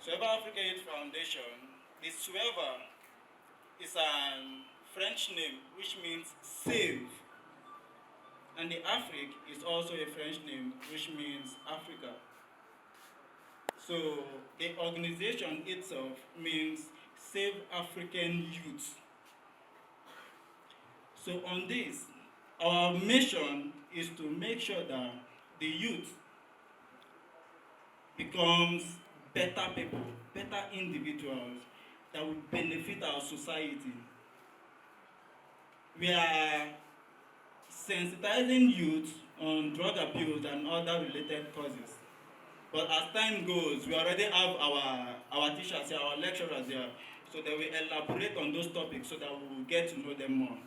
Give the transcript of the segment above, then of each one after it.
SUAVER Africa Youth Foundation, the SUAVER is a French name which means save, and the AFRIQUE is also a French name which means Africa. So the organization itself means Save African Youth. So on this, our mission is to make sure that the youth becomes better people, better individuals that will benefit our society. We are sensitizing youth on drug abuse and other related causes. But as time goes, we already have our teachers here, our lecturers here, so that we elaborate on those topics so that we will get to know them more.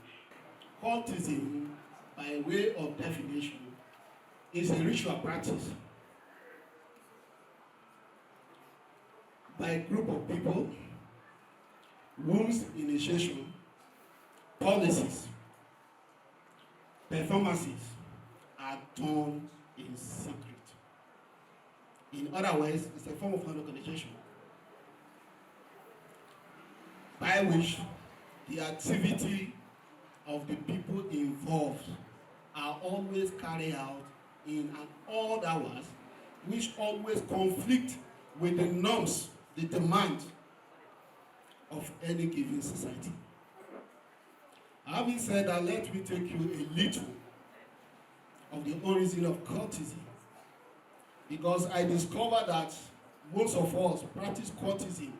Cultism, by way of definition, is a ritual practice by a group of people whose initiation, policies, performances are done in secret. In other words, it's a form of non-organization by which the activity of the people involved are always carried out in an odd hours, which always conflict with the norms, the demand of any given society. Having said that, let me take you a little of the origin of cultism, because I discovered that most of us practice cultism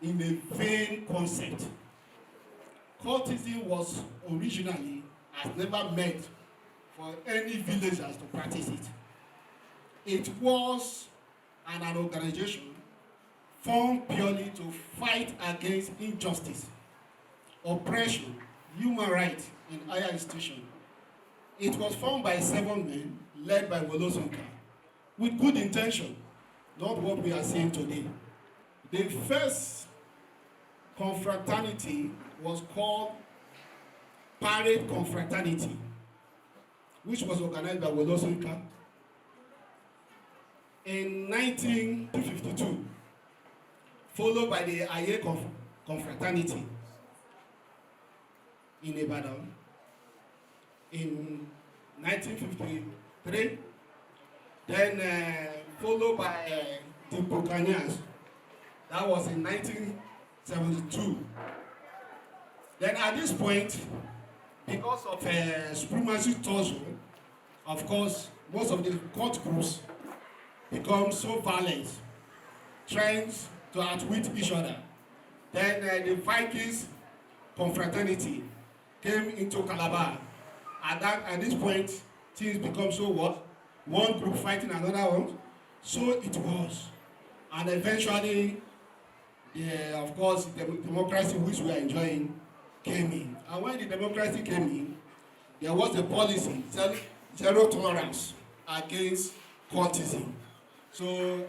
in a vain concept. Cultism was originally, has never meant for any villagers to practice it. It was an organization formed purely to fight against injustice, oppression, human rights in higher institutions. It was formed by 7 men led by Wolosonka with good intention, not what we are seeing today. The first confraternity was called Parade Confraternity, which was organized by Wolosonka in 1952, followed by the Aye Confraternity in Ibadan in 1953, then followed by the Buccaneers, that was in 1972. Then at this point, because of supremacy torture, of course, most of the court groups become so violent, trying to outwit each other. Then the Vikings confraternity came into Kalabari. At this point, things become so what? One group fighting another one. So it was. And eventually, of course, the democracy which we are enjoying came in. And when the democracy came in, there was a policy, zero tolerance against cultism. So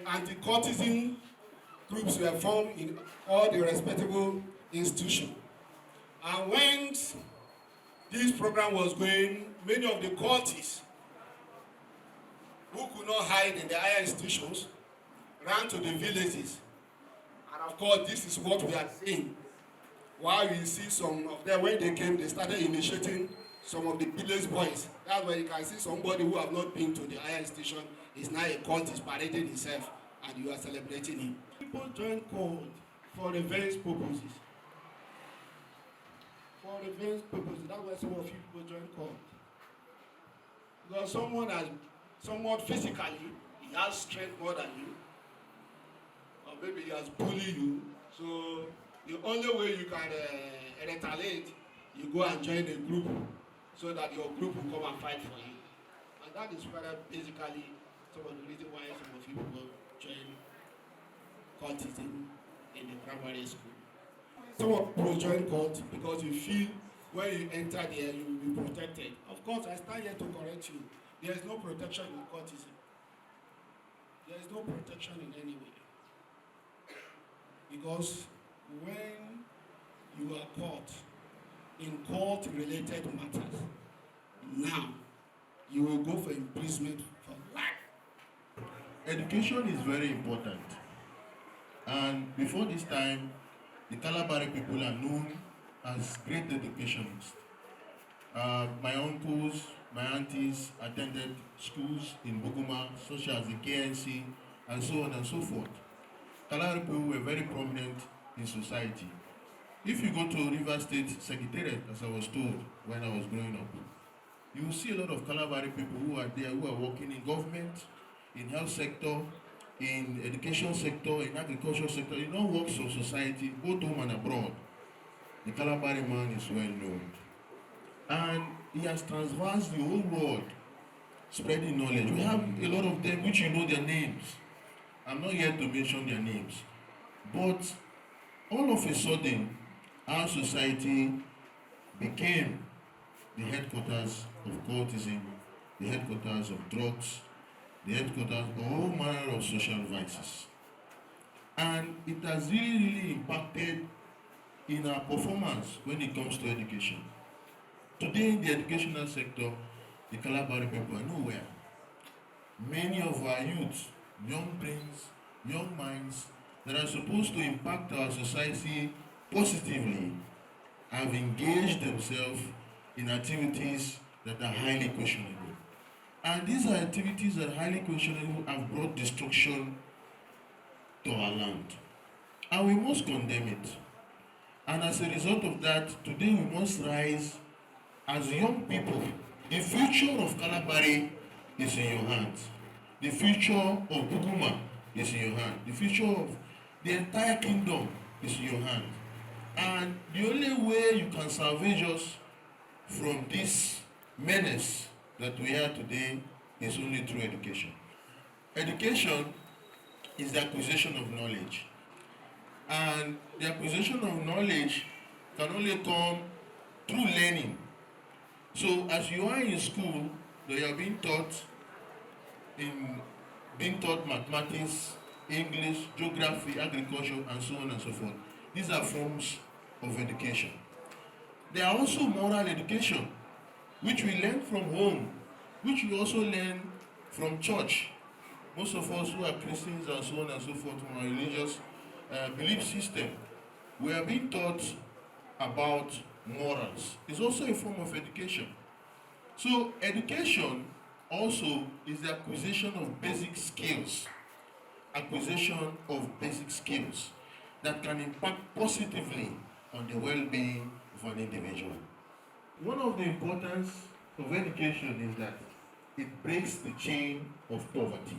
anti-cultism groups were formed in all the respectable institutions. And when this program was going, many of the cultists who could not hide in the higher institutions ran to the villages. And of course, this is what we are seeing. While you see some of them, when they came, they started initiating some of the village boys. That's where you can see somebody who have not been to the higher institution is now a cultist parading himself, and you are celebrating him. People join cult for revenge purposes. For revenge purposes, that's why some of you people join cult. Because someone has, somewhat physically, he has strength more than you, or maybe he has bullied you. So the only way you can retaliate, you go and join a group so that your group will come and fight for you. And that is rather basically some of the reasons why some of you people join cultism in the primary school. Some of people join cult because you feel when you enter there you will be protected. Of course, I stand here to correct you. There is no protection in cultism. There is no protection in any way. Because when you are caught in cult-related matters, now you will go for imprisonment for life. Education is very important. And before this time, the Kalabari people are known as great educationists. My uncles, my aunties attended schools in Buguma, such as the KNC, and so on and so forth. Kalabari people were very prominent in society. If you go to River State Secretariat, as I was told when I was growing up, you will see a lot of Kalabari people who are there, who are working in government, in health sector, in education sector, in agriculture sector, in all walks of society, both home and abroad. The Kalabari man is well known. And he has traversed the whole world, spreading knowledge. We have a lot of them which you know their names. I'm not here to mention their names. But all of a sudden, our society became the headquarters of cultism, the headquarters of drugs, the headquarters of all manner of social vices. And it has really impacted in our performance when it comes to education. Today in the educational sector, the Kalabari people are nowhere. Many of our youth, young brains, young minds that are supposed to impact our society positively have engaged themselves in activities that are highly questionable. And these are activities that are highly questionable have brought destruction to our land. And we must condemn it. And as a result of that, today we must rise as young people. The future of Kalabari is in your hands. The future of Buguma is in your hand. The future of the entire kingdom is in your hand. And the only way you can salvage us from this menace that we have today is only through education. Education is the acquisition of knowledge. And the acquisition of knowledge can only come through learning. So as you are in school, you are being taught mathematics, English, geography, agriculture, and so on and so forth. These are forms of education. There are also moral education, which we learn from home, which we also learn from church. Most of us who are Christians and so on and so forth from our religious belief system, we are being taught about morals. It's also a form of education. So education also is the acquisition of basic skills. Acquisition of basic skills that can impact positively on the well-being of an individual. One of the importance of education is that it breaks the chain of poverty.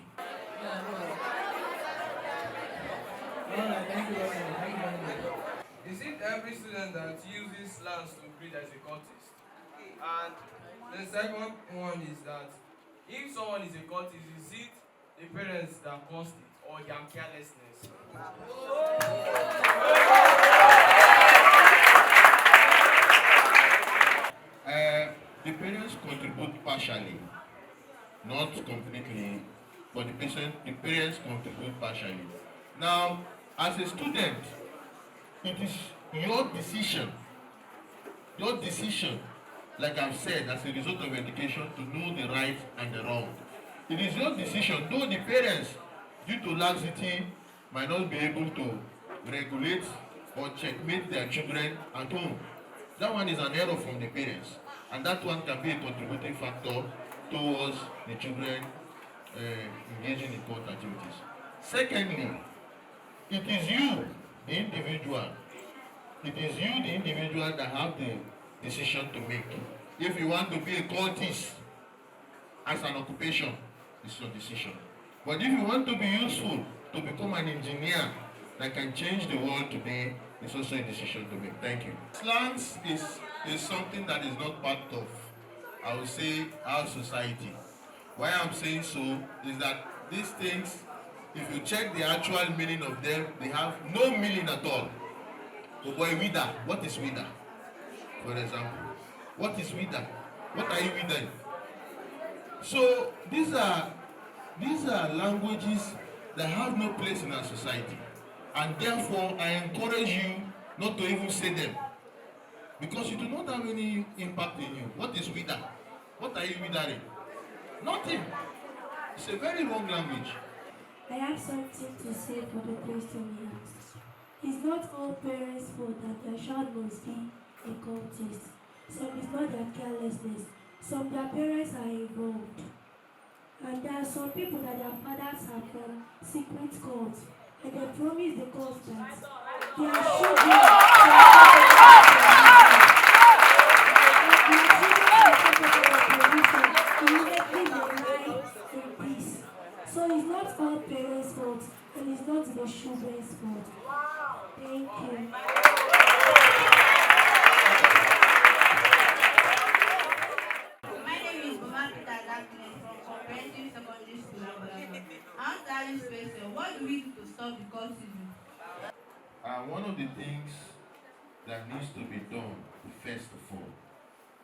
Thank you very much. Is it every student that uses lands to breed as a cultist? And the second one is that if someone is a cultist, is it the parents that caused it or their carelessness? The parents contribute partially, not completely, but the parents contribute partially. Now, as a student, it is your decision, like I've said, as a result of education, to know the right and the wrong. It is your decision, though the parents, due to laxity, might not be able to regulate or checkmate their children at home. That one is an error from the parents, and that one can be a contributing factor towards the children engaging in court activities. Secondly, it is you, the individual. It is you, the individual, that have the decision to make. If you want to be a cultist as an occupation, it's your decision. But if you want to be useful, to become an engineer that can change the world today, it's also a decision to make. Thank you. Slangs is something that is not part of, I would say, our society. Why I'm saying so is that these things, if you check the actual meaning of them, they have no meaning at all. So boy, wither, what is wither? For example, what is wither? What are you withering? So these are languages that have no place in our society, and therefore I encourage you not to even say them, because you do not have any impact in you. What is wither? What are you withering? Nothing. It's a very wrong language. I have something to say for the question he asked. It's not all parents' fault that their child must be a cultist. Some is not their carelessness. Some their parents are involved. And there are some people that their fathers are from secret cults. And they promise the cult that their children immediately they lie in peace. So it's not all parents' fault and it's not the children's fault. Thank you. My name is Mama Peter Agnes from Comprehensive Secondary School. I want to ask this question. What do we do to stop the cultism? One of the things that needs to be done, first of all,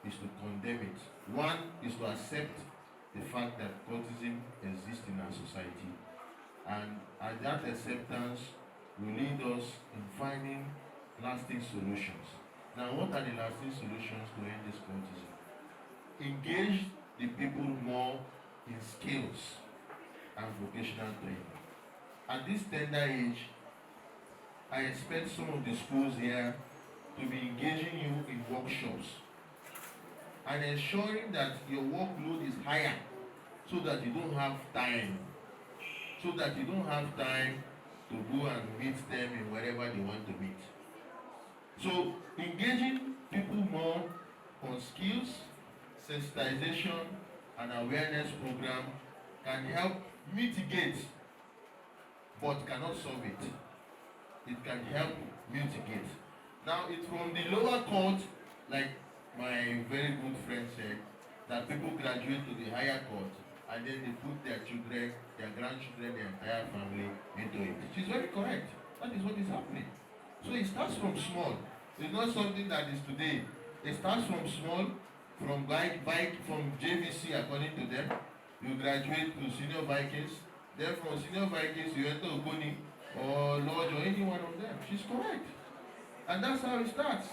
is to condemn it. One is to accept the fact that cultism exists in our society. And that acceptance will lead us in finding lasting solutions. Now, what are the lasting solutions to end this cultism? Engage the people more in skills and vocational training. At this tender age, I expect some of the schools here to be engaging you in workshops and ensuring that your workload is higher so that you don't have time. So that you don't have time to go and meet them in wherever they want to meet. So engaging people more on skills, sensitization, and awareness program can help mitigate, but cannot solve it. It can help mitigate. Now, it's from the lower court, like my very good friend said, that people graduate to the higher court and then they put their children, their grandchildren, their entire family into it. She's very correct. That is what is happening. So it starts from small. It's not something that is today. It starts from small, from JVC according to them. You graduate to senior Vikings. Then from senior Vikings you enter Ogoni or Lodge or any one of them. She's correct. And that's how it starts.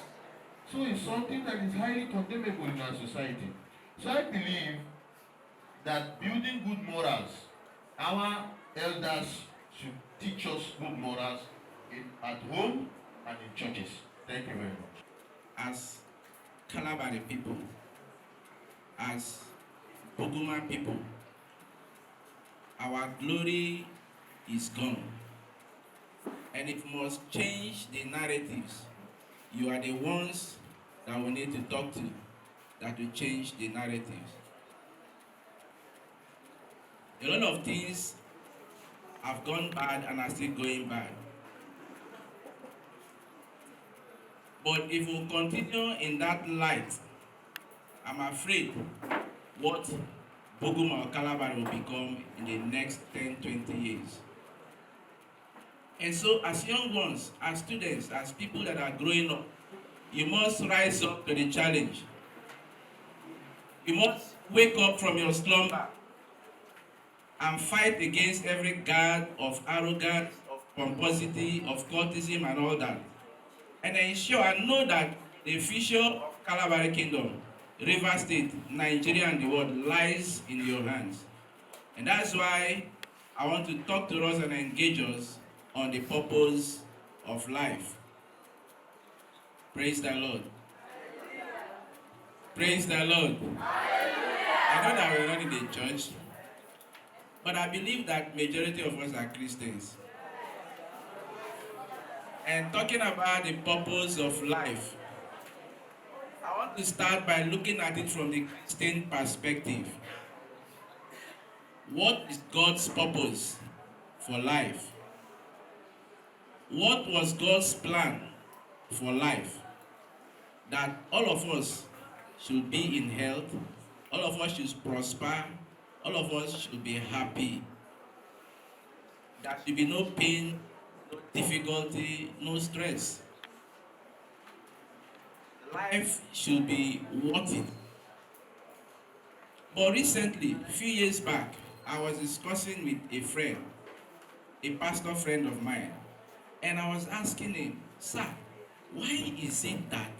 So it's something that is highly condemnable in our society. So I believe that building good morals, our elders should teach us good morals at home and in churches. Thank you very much. As Kalabari people, as Boguma people, our glory is gone. And it must change the narratives. You are the ones that we need to talk to, that will change the narratives. A lot of things have gone bad and are still going bad. But if we continue in that light, I'm afraid what Boguma or Kalabari will become in the next 10, 20 years. And so as young ones, as students, as people that are growing up, you must rise up to the challenge. You must wake up from your slumber and fight against every guard of arrogance, of pomposity, of cultism and all that. And ensure and know that the future of Kalabari Kingdom, River State, Nigeria and the world lies in your hands. And that's why I want to talk to us and engage us on the purpose of life. Praise the Lord. Praise the Lord. I know that we're not in the church, but I believe that majority of us are Christians. And talking about the purpose of life, I want to start by looking at it from the Christian perspective. What is God's purpose for life? What was God's plan for life? That all of us should be in health, all of us should prosper, all of us should be happy. There should be no pain, no difficulty, no stress. Life should be worth it. But recently, a few years back, I was discussing with a friend, a pastor friend of mine, and I was asking him, sir, why is it that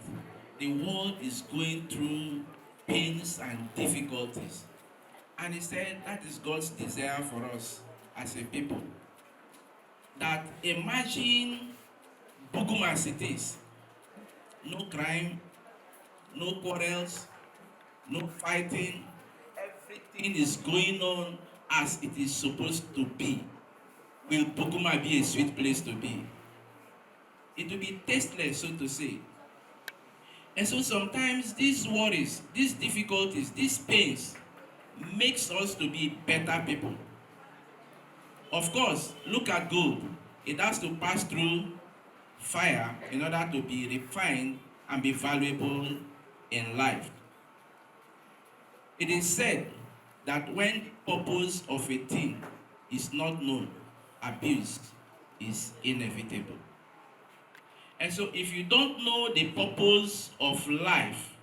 the world is going through pains and difficulties? And he said that is God's desire for us as a people. that imagine Buguma as it is. No crime, no quarrels, no fighting. Everything is going on as it is supposed to be. Will Buguma be a sweet place to be? It will be tasteless, so to say. And so sometimes these worries, these difficulties, these pains makes us to be better people. Of course, look at gold. It has to pass through fire in order to be refined and be valuable in life. It is said that when the purpose of a thing is not known, abuse is inevitable. And so if you don't know the purpose of life,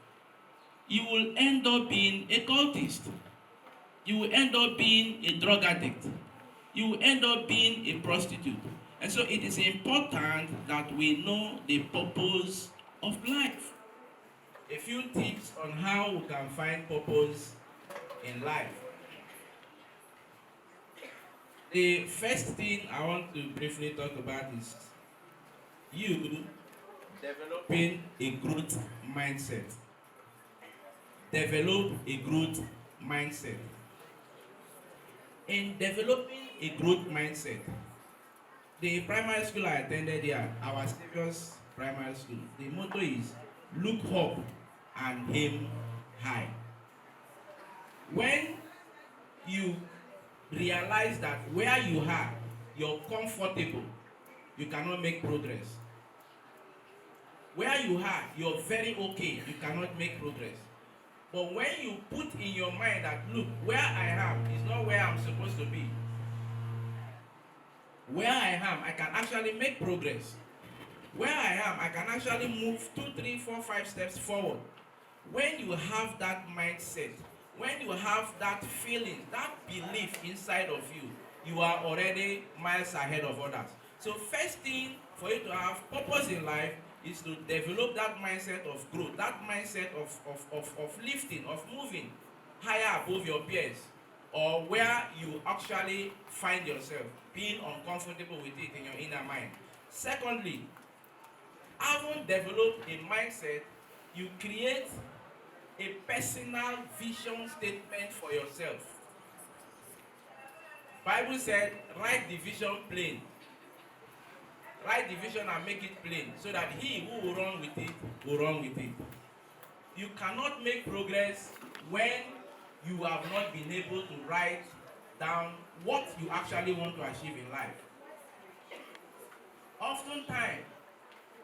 you will end up being a cultist. You will end up being a drug addict. You will end up being a prostitute. And so it is important that we know the purpose of life. A few tips on how we can find purpose in life. The first thing I want to briefly talk about is you developing a growth mindset. Develop a growth mindset. In developing a growth mindset, the primary school I attended here, our Savior's Primary School, the motto is look up and aim high. When you realize that where you are, you're comfortable, you cannot make progress. Where you are, you're very okay, you cannot make progress. But when you put in your mind that, look, where I am is not where I'm supposed to be. Where I am, I can actually make progress. Where I am, I can actually move 2, 3, 4, 5 steps forward. When you have that mindset, when you have that feeling, that belief inside of you, you are already miles ahead of others. So first thing for you to have purpose in life is to develop that mindset of growth, that mindset of lifting, of moving higher above your peers, or where you actually find yourself, being uncomfortable with it in your inner mind. Secondly, having developed a mindset, you create a personal vision statement for yourself. Bible said, write the vision plain. Write the vision and make it plain, so that he who will run with it will run with it. You cannot make progress when you have not been able to write down what you actually want to achieve in life. Oftentimes,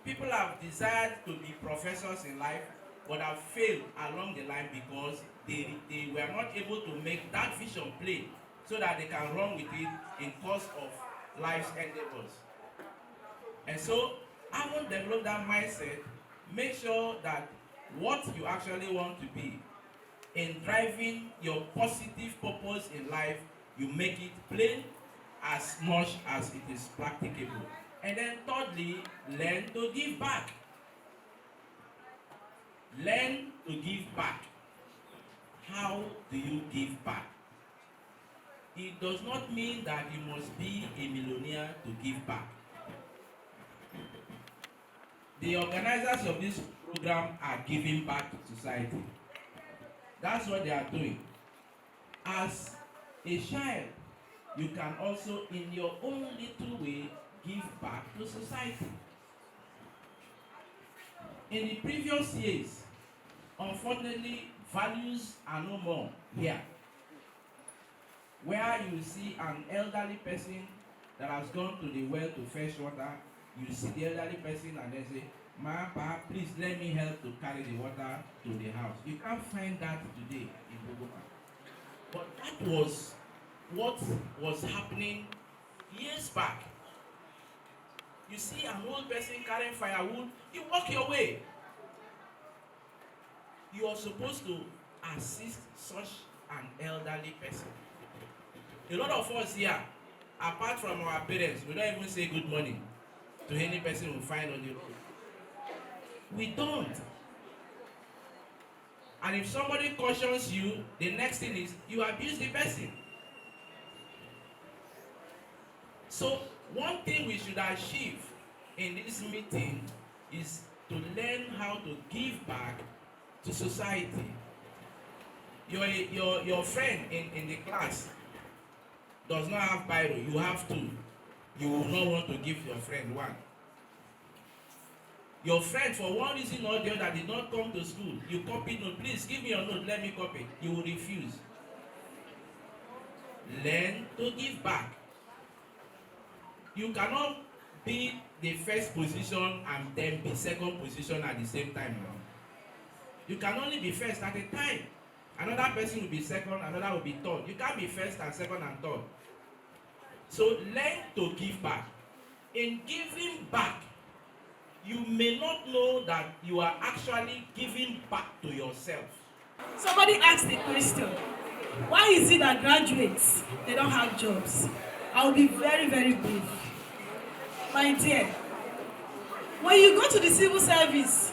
people have desired to be professors in life, but have failed along the line because they were not able to make that vision plain, so that they can run with it in course of life's endeavors. And so, having developed that mindset, make sure that what you actually want to be, in driving your positive purpose in life, you make it plain as much as it is practicable. And then thirdly, learn to give back. Learn to give back. How do you give back? It does not mean that you must be a millionaire to give back. The organizers of this program are giving back to society. That's what they are doing. As a child, you can also, in your own little way, give back to society. In the previous years, unfortunately, values are no more here. Where you see an elderly person that has gone to the well to fetch water, you see the elderly person and they say, "Ma, Pa, please let me help to carry the water to the house." You can't find that today in Bogota. But that was what was happening years back. You see an old person carrying firewood, you walk your way. You are supposed to assist such an elderly person. A lot of us here, apart from our parents, we don't even say good morning to any person we find on the road. We don't. And if somebody cautions you, the next thing is you abuse the person. So One thing we should achieve in this meeting is to learn how to give back to society. Your friend in the class does not have biro, you have two. You will not want to give your friend one. Your friend, for one reason or the other, did not come to school. You copy note. Please give me your note. Let me copy. You will refuse. Learn to give back. You cannot be the first position and then be second position at the same time. You can only be first at a time. Another person will be second, another will be third. You can't be first and second and third. So learn to give back. In giving back, you may not know that you are actually giving back to yourself. Somebody asked the question, why is it that graduates, they don't have jobs? I will be very, very brief. My dear, when you go to the civil service,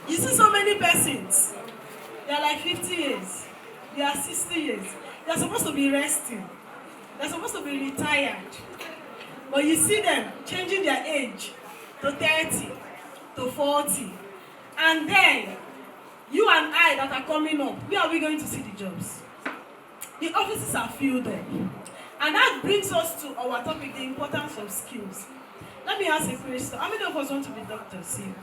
you see so many persons. They are like 50 years. They are 60 years. They are supposed to be resting. They are supposed to be retired. But you see them changing their age to 30, to 40. And then, you and I that are coming up, where are we going to see the jobs? The offices are filled up. And that brings us to our topic, the importance of skills. Let me ask a question. How many of us want to be doctors here?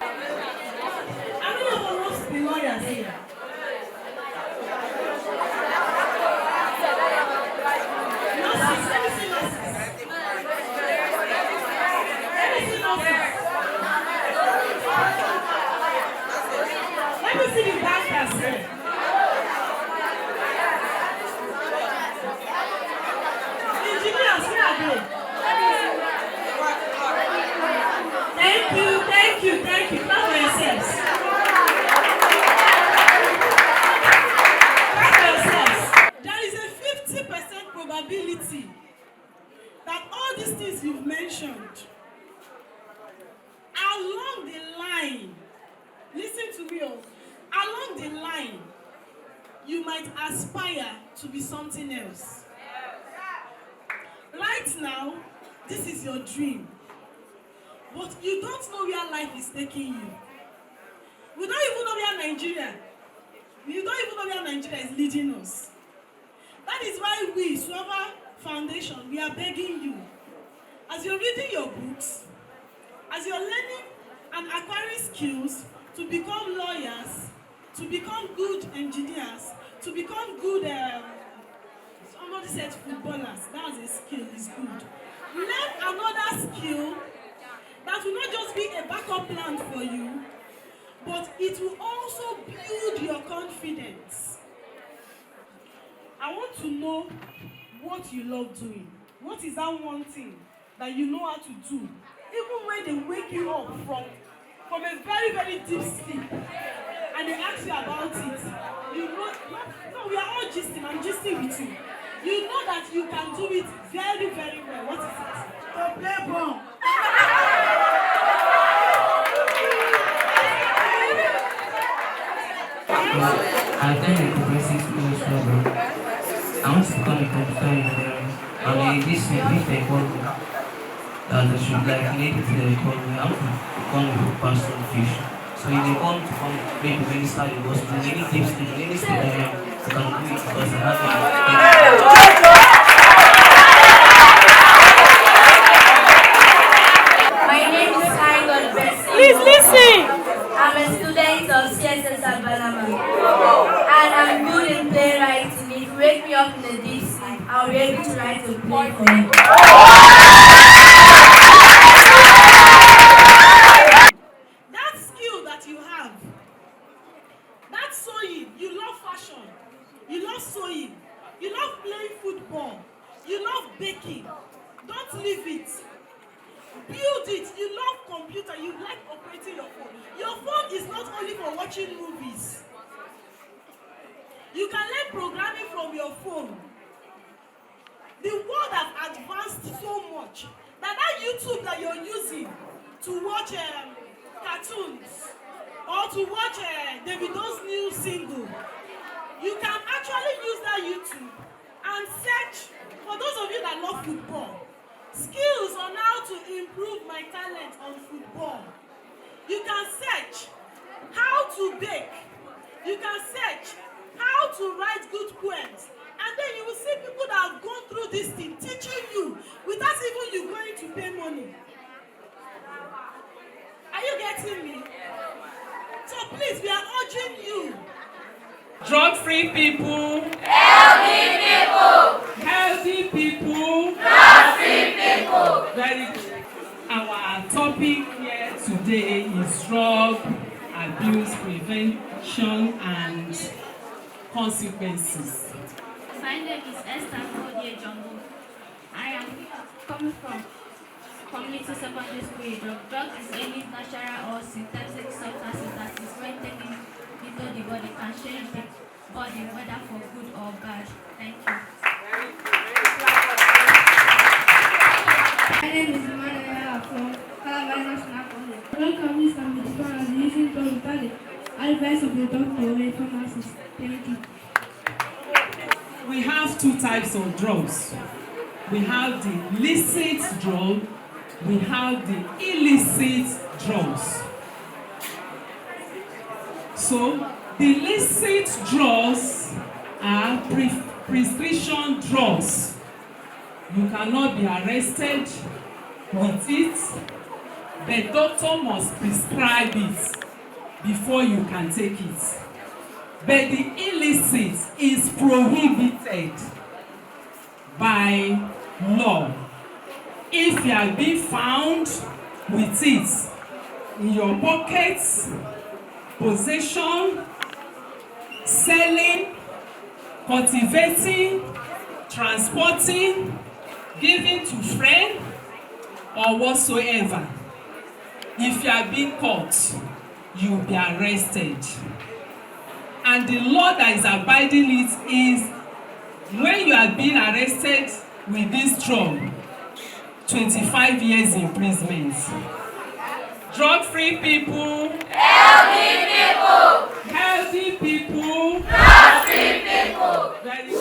How many of us want to be lawyers here? Nurses, let me see nurses. Let me see nurses. Let me see the bankers here. Engineers, where are they? Thank you. Clap for yourselves. Clap for yourselves. There is a 50% probability that all these things you've mentioned, along the line, listen to me, along the line, you might aspire to be something else. Right now, this is your dream. But you don't know where life is taking you. We don't even know where Nigeria. You don't even know where Nigeria is leading us. That is why we, SUAVER Foundation, we are begging you. As you're reading your books, as you're learning and acquiring skills to become lawyers, to become good engineers, to become good, somebody said footballers. That's a skill, it's good. Learn another skill that will not just be a backup plan for you, but it will also build your confidence. I want to know what you love doing. What is that one thing that you know how to do? Even when they wake you up from a very, very deep sleep and they ask you about it, you know, no, we are all gisting, I'm gisting with you. You know that you can do it very, very well. What is it? To play ball. I attend a progressive school SUAVER. I want to become a computer engineer. And this if they call me that I should like related to the economy, I want to become a pastor fish. So if they come to come maybe minister the gospel, any tips, any step I can do it because I have My name is Simon Bessie. Please listen. I'm a student of CSS at Banama. And I'm good in playwriting. If you wake me up in a deep sleep, I'll be able to write a play for you. That skill that you have, that sewing, you love fashion, you love sewing, you love playing football, you love baking. Don't leave it. Build it. You love computer, you like operating your phone. Your phone is not only for watching movies. You can learn programming from your phone. The world has advanced so much that YouTube that you're using to watch cartoons or to watch Davido's new single, you can actually use that YouTube and search, for those of you that love football, skills on how to improve my talent on football. You can search how to bake. You can search how to write good poems. And then you will see people that have gone through this thing teaching you without even you going to pay money. Are you getting me? So please, we are urging you. Drug-free people. Healthy people. Healthy people. Drug-free people. Very good. Our topic here today is drug abuse prevention and consequences. My name is Esther Kodie Jumbo. I am coming from community secondary school. Drug is any natural or synthetic substance that is when taken into the body can change the body whether for good or bad. Thank you. My name is Emmanuel from Kalabari National College. Drug abuse can be defined as using drugs without the advice of a doctor or a pharmacist. Thank you. We have two types of drugs. We have the licit drug, we have the illicit drugs. So, the licit drugs are prescription drugs. You cannot be arrested with it. The doctor must prescribe it before you can take it. But the illicit is prohibited by law. If you are being found with it in your pockets, possession, selling, cultivating, transporting, giving to friend, or whatsoever, if you are being caught, you will be arrested. And the law that is abiding it is when you are being arrested with this drug, 25 years imprisonment. Drug-free people. Healthy people. Healthy people. Drug-free people. Very